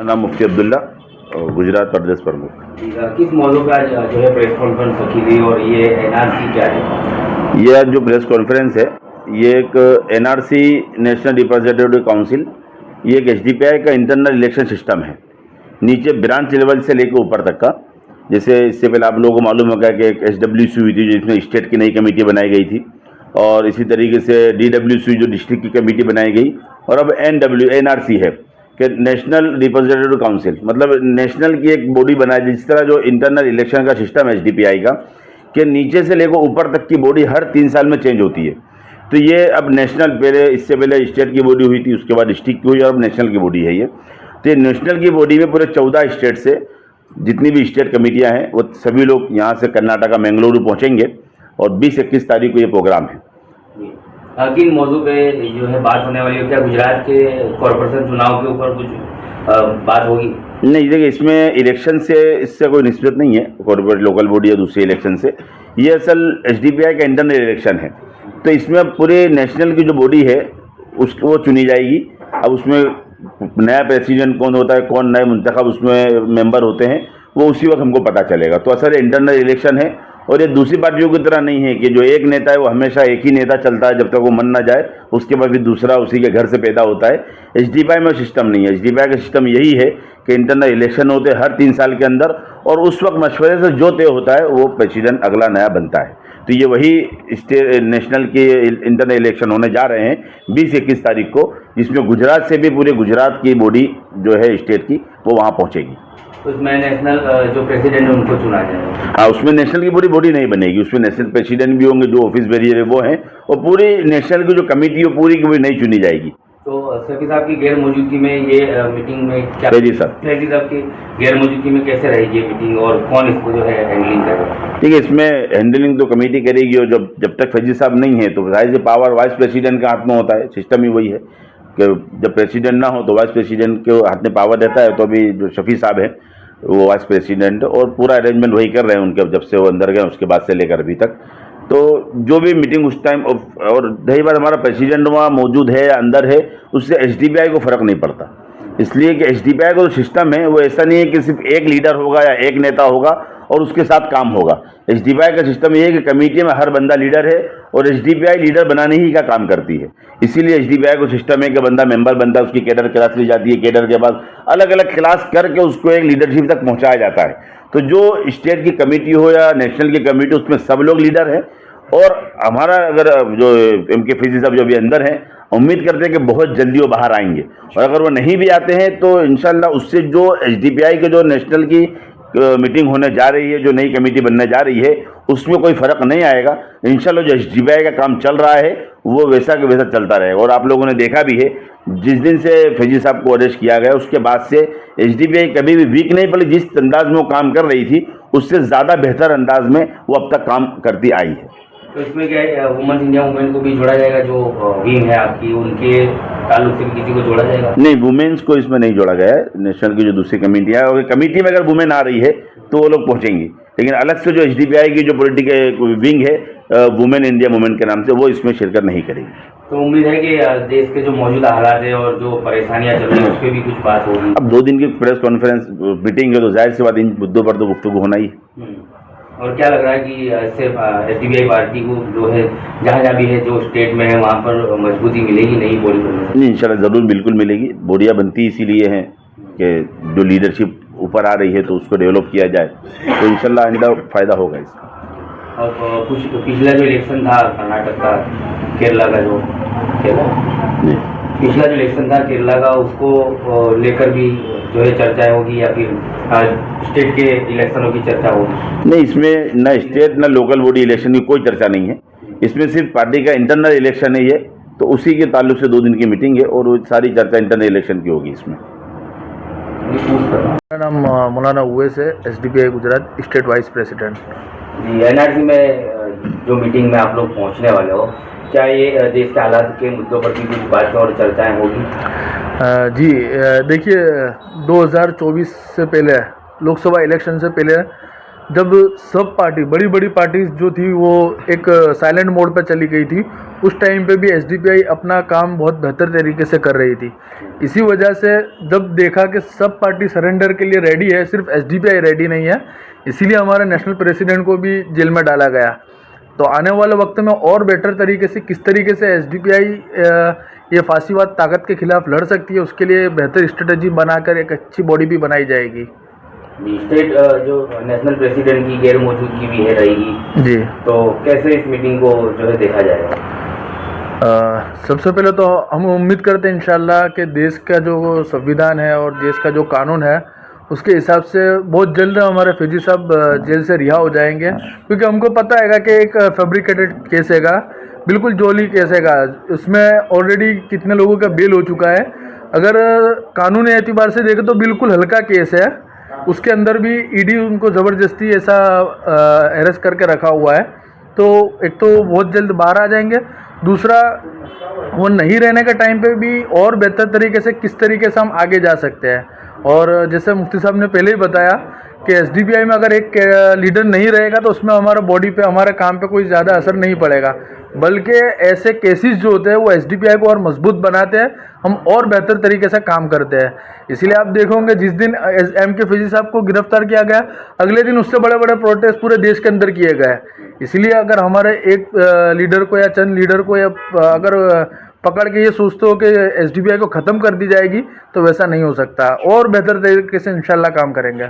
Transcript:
नाम मुफ्ती अब्दुल्ला, गुजरात प्रदेश प्रमुख। किस मौजू पे आज जो है प्रेस कॉन्फ्रेंस रखी गई और ये एनआरसी क्या है? ये आज जो प्रेस कॉन्फ्रेंस है ये एक एनआरसी नेशनल रिप्रेजेंटेटिव काउंसिल, ये एक एसडीपीआई का इंटरनल इलेक्शन सिस्टम है, नीचे ब्रांच लेवल से लेकर ऊपर तक का। जैसे इससे पहले आप लोगों को मालूम होगा कि एक एसडब्ल्यूसी हुई थी जिसमें स्टेट की नई कमेटी बनाई गई थी, और इसी तरीके से डीडब्ल्यूसी जो डिस्ट्रिक्ट की कमेटी बनाई गई, और अब एनआरसी है कि नेशनल रिप्रेजेंटेटिव काउंसिल, मतलब नेशनल की एक बॉडी बनाई। जिस तरह जो इंटरनल इलेक्शन का सिस्टम है एसडीपीआई का, कि नीचे से लेकर ऊपर तक की बॉडी हर 3 साल में चेंज होती है। तो ये अब नेशनल, पहले इससे पहले स्टेट की बॉडी हुई थी, उसके बाद डिस्ट्रिक्ट की हुई, और अब नेशनल की बॉडी है ये। तो ये नेशनल की बॉडी में पूरे 14 स्टेट से जितनी भी स्टेट कमेटियां हैं वो सभी लोग यहाँ से कर्नाटका बेंगलुरु पहुँचेंगे, और 20-21 तारीख को ये प्रोग्राम है। किन मौजू पे जो है बात होने वाली है? क्या गुजरात के कॉर्पोरेशन चुनाव के ऊपर कुछ बात होगी? नहीं, देखिए इसमें इलेक्शन से इससे कोई निस्बत नहीं है, कॉर्पोरेट लोकल बॉडी या दूसरे इलेक्शन से। ये असल एसडीपीआई का इंटरनल इलेक्शन है, तो इसमें पूरे नेशनल की जो बॉडी है उसको वो चुनी जाएगी। अब उसमें नया प्रेसिडेंट कौन होता है, कौन नए मुंतखब उसमें मेंबर होते हैं, वो उसी वक्त हमको पता चलेगा। तो असल इंटरनल इलेक्शन है, और ये दूसरी पार्टियों की तरह नहीं है कि जो एक नेता है वो हमेशा एक ही नेता चलता है जब तक वो मन ना जाए, उसके बाद फिर दूसरा उसी के घर से पैदा होता है। एसडीपीआई में सिस्टम नहीं है। एसडीपीआई का सिस्टम यही है कि इंटरनल इलेक्शन होते हैं हर 3 साल के अंदर, और उस वक्त मशवरे से जो तय होता है वो प्रेसिडेंट अगला नया बनता है। तो ये वही नेशनल के इंटरनल इलेक्शन होने जा रहे हैं 20-21 तारीख को, जिसमें गुजरात से भी पूरे गुजरात की बॉडी जो है स्टेट की वो वहाँ पहुँचेगी। उसमें नेशनल जो प्रेसिडेंट है उनको चुना जाएगा? हाँ, उसमें नेशनल की पूरी बॉडी नहीं बनेगी, उसमें नेशनल प्रेसिडेंट भी होंगे, जो ऑफिस बेरियर है वो हैं, और पूरी नेशनल की जो कमेटी है पूरी की पूरी नहीं चुनी जाएगी। तो सफी साहब की गैर मौजूदगी में ये मीटिंग में क्या? जी सर, सफी साहब की गैर मौजूदगी में कैसे रहेगी ये मीटिंग, और कौन इसको जो है हैंडलिंग करेगा? ठीक है, इसमें हैंडलिंग तो कमेटी करेगी, और जब तक फैजी साहब नहीं है तो जाहिर से पावर वाइस प्रेसिडेंट के हाथ में होता है। सिस्टम ही वही है कि जब प्रेसिडेंट ना हो तो वाइस प्रेसिडेंट के हाथ में पावर रहता है। तो अभी जो शफी साहब है वो वाइस प्रेसिडेंट, और पूरा अरेंजमेंट वही कर रहे हैं उनके, जब से वो अंदर गए उसके बाद से लेकर अभी तक। तो जो भी मीटिंग उस टाइम, और रही बात हमारा प्रेसिडेंट वहाँ मौजूद है या अंदर है, उससे एसडीपीआई को फ़र्क नहीं पड़ता। इसलिए कि एसडीपीआई का जो सिस्टम है वो ऐसा नहीं है कि सिर्फ एक लीडर होगा या एक नेता होगा और उसके साथ काम होगा। एसडीपीआई का सिस्टम ये है कि कमेटी में हर बंदा लीडर है, और एसडीपीआई लीडर बनाने ही का काम करती है। इसीलिए एसडीपीआई को सिस्टम है कि बंदा मेंबर बनता है, उसकी कैडर क्लास ली जाती है, कैडर के बाद अलग अलग क्लास करके उसको एक लीडरशिप तक पहुंचाया जाता है। तो जो स्टेट की कमेटी हो या नेशनल की कमेटी, उसमें सब लोग लीडर हैं। और हमारा अगर जो एमके फैजी साहब जो अभी अंदर हैं, उम्मीद करते हैं कि बहुत जल्दी वो बाहर आएंगे, और अगर वो नहीं भी आते हैं तो इंशाल्लाह उससे जो एसडीपीआई के जो नेशनल की मीटिंग होने जा रही है, जो नई कमेटी बनने जा रही है, उसमें कोई फर्क नहीं आएगा। इंशाल्लाह जो एसडीपीआई का काम चल रहा है वो वैसा के वैसा चलता रहेगा। और आप लोगों ने देखा भी है, जिस दिन से फैजी साहब को अरेस्ट किया गया उसके बाद से एसडीपीआई कभी भी वीक नहीं पड़ी। जिस अंदाज में वो काम कर रही थी उससे ज़्यादा बेहतर अंदाज में वो अब तक काम करती आई है। तो इसमें क्या है, वुमेन्स इंडिया मूवमेंट को भी जोड़ा जाएगा? जो विंग है आपकी, उनके ताल्लुक से भी किसी को जोड़ा जाएगा? नहीं, वुमेन्स को इसमें नहीं जोड़ा गया है। नेशनल की जो दूसरी कमेटी है, और कमेटी में अगर वुमेन आ रही है तो वो लोग पहुंचेंगी, लेकिन अलग से जो एसडीपीआई की जो पॉलिटिकल विंग है वुमेन इंडिया मूवमेंट के नाम से, वो इसमें शिरकत नहीं करेगी। तो उम्मीद है कि देश के जो मौजूदा हालात है और जो परेशानियां चल रही है उस पर भी कुछ बात होगी। अब 2 दिन की प्रेस कॉन्फ्रेंस मीटिंग है, तो जाहिर सी बात इन मुद्दों पर तो गुफ्तगू होना ही है। और क्या लग रहा है कि इससे एसडीपीआई पार्टी को जो है जहाँ भी है, जो स्टेट में है, वहाँ पर मजबूती मिलेगी नहीं बॉडी बनने से? नहीं, इंशाल्लाह ज़रूर बिल्कुल मिलेगी। बॉडियाँ बनती इसीलिए हैं कि जो लीडरशिप ऊपर आ रही है तो उसको डेवलप किया जाए, तो इंशाल्लाह आइंदा फ़ायदा होगा इसका। और कुछ पिछला जो इलेक्शन था कर्नाटक का, केरला का, पिछला जो इलेक्शन था केरला का, उसको लेकर भी जो है चर्चाएं होगी, या फिर स्टेट के इलेक्शनों की चर्चा होगी? नहीं, इसमें न स्टेट न लोकल बॉडी इलेक्शन की कोई चर्चा नहीं है। इसमें सिर्फ पार्टी का इंटरनल इलेक्शन है ये, तो उसी के ताल्लुक से 2 दिन की मीटिंग है, और वो सारी चर्चा इंटरनल इलेक्शन की होगी इसमें। मेरा नाम मौलाना उवैस है, SDPI Gujarat state vice president. जी, एनआरसी में जो मीटिंग में आप लोग पहुंचने वाले हो, क्या ये देश के हालात के मुद्दों पर भी कुछ बातें और चर्चाएं होगी? जी, देखिए 2024 से पहले, लोकसभा इलेक्शन से पहले जब सब पार्टी बड़ी बड़ी पार्टीज जो थी वो एक साइलेंट मोड पर चली गई थी, उस टाइम पे भी एसडीपीआई अपना काम बहुत बेहतर तरीके से कर रही थी। इसी वजह से जब देखा कि सब पार्टी सरेंडर के लिए रेडी है, सिर्फ एसडीपीआई रेडी नहीं है, इसीलिए हमारे नेशनल प्रेसिडेंट को भी जेल में डाला गया। तो आने वाले वक्त में और बेटर तरीके से किस तरीके से एसडीपीआई ये फांसीवाद ताकत के खिलाफ लड़ सकती है, उसके लिए बेहतर स्ट्रेटजी बनाकर एक अच्छी बॉडी भी बनाई जाएगी। स्टेट जो नेशनल प्रेसिडेंट की गैर मौजूदगी भी है रहेगी जी, तो कैसे इस मीटिंग को जो है देखा जाएगा? सबसे पहले तो हम उम्मीद करते हैं इंशाल्लाह कि देश का जो संविधान है और देश का जो कानून है उसके हिसाब से बहुत जल्द हमारे फैजी साहब जेल से रिहा हो जाएंगे, क्योंकि हमको पता हैगा कि एक फैब्रिकेटेड केस हैगा, बिल्कुल जोली केस हैगा, उसमें ऑलरेडी कितने लोगों का बेल हो चुका है। अगर कानूनी एतबार से देखें तो बिल्कुल हल्का केस है, उसके अंदर भी ईडी उनको ज़बरदस्ती ऐसा अरेस्ट करके रखा हुआ है। तो एक तो बहुत जल्द बाहर आ जाएंगे, दूसरा वो नहीं रहने के टाइम पे भी और बेहतर तरीके से किस तरीके से हम आगे जा सकते हैं। और जैसे मुफ्ती साहब ने पहले ही बताया कि एसडीपीआई में अगर एक लीडर नहीं रहेगा तो उसमें हमारा बॉडी पे, हमारे काम पे कोई ज़्यादा असर नहीं पड़ेगा, बल्कि ऐसे केसेस जो होते हैं वो एसडीपीआई को और मजबूत बनाते हैं, हम और बेहतर तरीके से काम करते हैं। इसीलिए आप देखोगे जिस दिन एम के फैजी साहब को गिरफ्तार किया गया, अगले दिन उससे बड़े बड़े प्रोटेस्ट पूरे देश के अंदर किए गए। इसलिए अगर हमारे एक लीडर को या चंद लीडर को या अगर पकड़ के ये सोचते हो कि एसडीपीआई को ख़त्म कर दी जाएगी तो वैसा नहीं हो सकता, और बेहतर तरीके से इंशाल्लाह काम करेंगे।